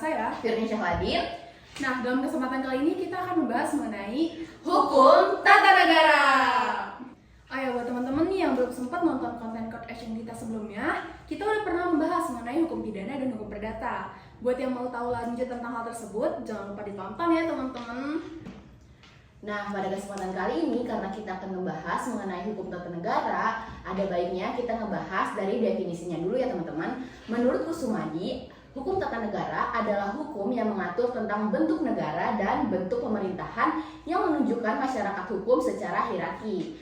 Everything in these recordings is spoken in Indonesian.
saya, Firni Syahladin. Nah, dalam kesempatan kali ini kita akan membahas mengenai Hukum Tata Negara. Buat teman-teman nih yang belum sempat nonton konten court action kita sebelumnya, kita udah pernah membahas mengenai hukum pidana dan hukum perdata. Buat yang mau tahu lanjut tentang hal tersebut, jangan lupa ditonton ya teman-teman. Nah, pada kesempatan kali ini karena kita akan membahas mengenai hukum tata negara, ada baiknya kita ngebahas dari definisinya dulu ya teman-teman. Menurut Kusumadi, hukum tata negara adalah hukum yang mengatur tentang bentuk negara dan bentuk pemerintahan yang menunjukkan masyarakat hukum secara hierarki.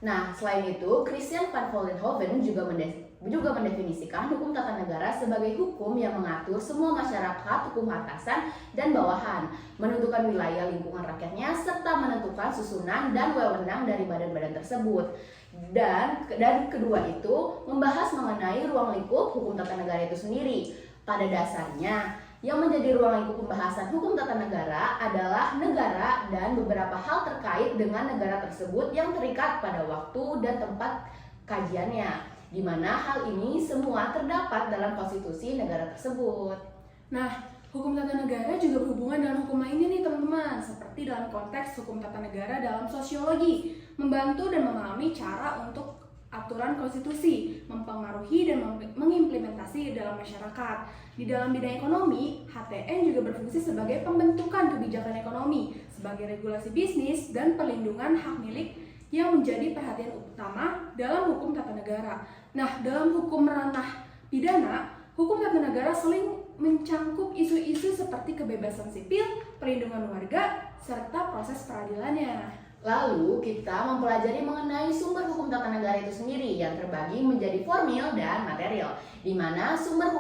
Nah, selain itu, Christian van Vollenhoven juga mendefinisikan hukum tata negara sebagai hukum yang mengatur semua masyarakat hukum atasan dan bawahan, menentukan wilayah lingkungan rakyatnya, serta menentukan susunan dan wewenang dari badan-badan tersebut. Dan kedua itu membahas mengenai ruang lingkup hukum tata negara itu sendiri. Pada dasarnya, yang menjadi ruang lingkup pembahasan hukum tata negara adalah negara dan beberapa hal terkait dengan negara tersebut yang terikat pada waktu dan tempat kajiannya, di mana hal ini semua terdapat dalam konstitusi negara tersebut. Nah, hukum tata negara juga berhubungan dengan hukum lainnya nih teman-teman, seperti dalam konteks hukum tata negara dalam sosiologi, membantu dan memahami cara untuk aturan konstitusi, mempengaruhi dan mengimplementasi dalam masyarakat. Di dalam bidang ekonomi, HTN juga berfungsi sebagai pembentukan kebijakan ekonomi, sebagai regulasi bisnis dan perlindungan hak milik yang menjadi perhatian utama dalam hukum tata negara. Nah, dalam hukum ranah pidana, hukum tata negara sering mencangkup isu-isu seperti kebebasan sipil, perlindungan warga, serta proses peradilannya. Lalu kita mempelajari mengenai sumber hukum tata negara itu sendiri yang terbagi menjadi formil dan material, di mana sumber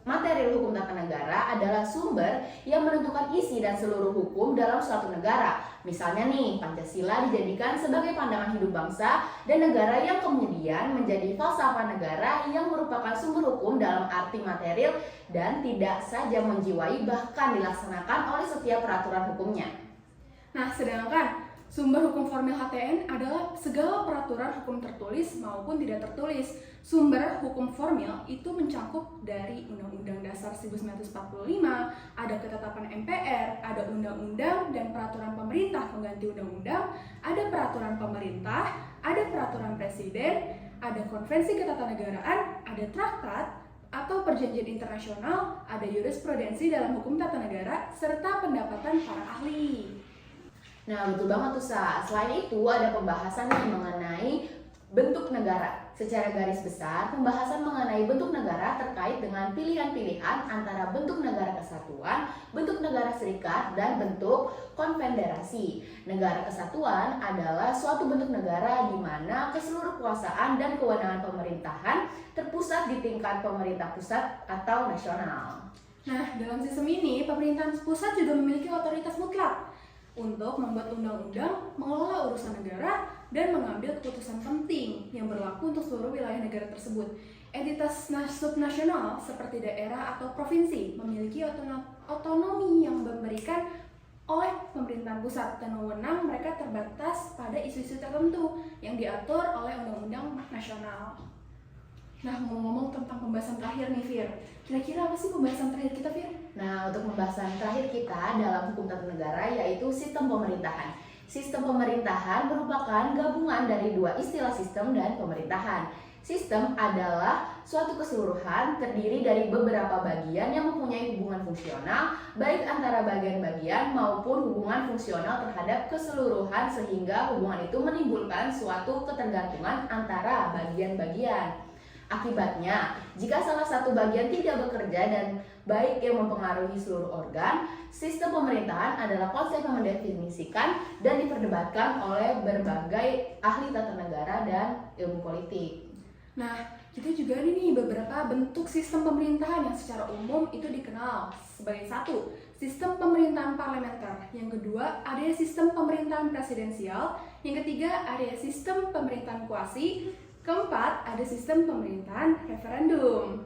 material hukum tata negara adalah sumber yang menentukan isi dan seluruh hukum dalam suatu negara. Misalnya nih, Pancasila dijadikan sebagai pandangan hidup bangsa dan negara yang kemudian menjadi falsafah negara yang merupakan sumber hukum dalam arti material dan tidak saja menjiwai bahkan dilaksanakan oleh setiap peraturan hukumnya. Nah, sedangkan sumber hukum formil HTN adalah segala peraturan hukum tertulis maupun tidak tertulis. Sumber hukum formil itu mencakup dari Undang-Undang Dasar 1945, ada ketetapan MPR, ada undang-undang dan peraturan pemerintah pengganti undang-undang, ada peraturan pemerintah, ada peraturan presiden, ada konvensi ketatanegaraan, ada traktat atau perjanjian internasional, ada jurisprudensi dalam hukum tata negara, serta pendapatan para ahli. Nah, betul banget tuh, Sa. Selain itu ada pembahasan nih mengenai bentuk negara. Secara garis besar, pembahasan mengenai bentuk negara terkait dengan pilihan-pilihan antara bentuk negara kesatuan, bentuk negara serikat, dan bentuk konfederasi. Negara kesatuan adalah suatu bentuk negara di mana keseluruh kekuasaan dan kewenangan pemerintahan terpusat di tingkat pemerintah pusat atau nasional. Nah, dalam sistem ini, pemerintahan pusat juga memiliki otoritas mutlak untuk membuat undang-undang, mengelola urusan negara, dan mengambil keputusan penting yang berlaku untuk seluruh wilayah negara tersebut. Entitas subnasional seperti daerah atau provinsi memiliki otonomi yang diberikan oleh pemerintahan pusat dan wewenang mereka terbatas pada isu-isu tertentu yang diatur oleh undang-undang nasional. Nah, ngomong-ngomong tentang pembahasan terakhir nih, Fir. Kira-kira apa sih pembahasan terakhir kita, Fir? Nah, untuk pembahasan terakhir kita dalam hukum tata negara yaitu sistem pemerintahan. Sistem pemerintahan merupakan gabungan dari dua istilah sistem dan pemerintahan. Sistem adalah suatu keseluruhan terdiri dari beberapa bagian yang mempunyai hubungan fungsional, baik antara bagian-bagian maupun hubungan fungsional terhadap keseluruhan sehingga hubungan itu menimbulkan suatu ketergantungan antara bagian-bagian. Akibatnya, jika salah satu bagian tidak bekerja dan baik yang mempengaruhi seluruh organ, sistem pemerintahan adalah konsep yang mendefinisikan dan diperdebatkan oleh berbagai ahli tata negara dan ilmu politik. Nah, kita juga ada nih beberapa bentuk sistem pemerintahan yang secara umum itu dikenal sebagai satu, sistem pemerintahan parlementer. Yang kedua, ada sistem pemerintahan presidensial. Yang ketiga, ada sistem pemerintahan kuasi. Keempat, ada sistem pemerintahan referendum.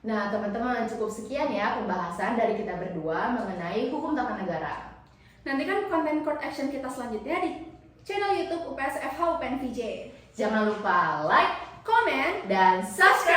Nah, teman-teman, cukup sekian ya pembahasan dari kita berdua mengenai hukum tata negara. Nantikan konten court action kita selanjutnya di channel YouTube UPS FH UPN VJ. Jangan lupa like, Komen, dan subscribe.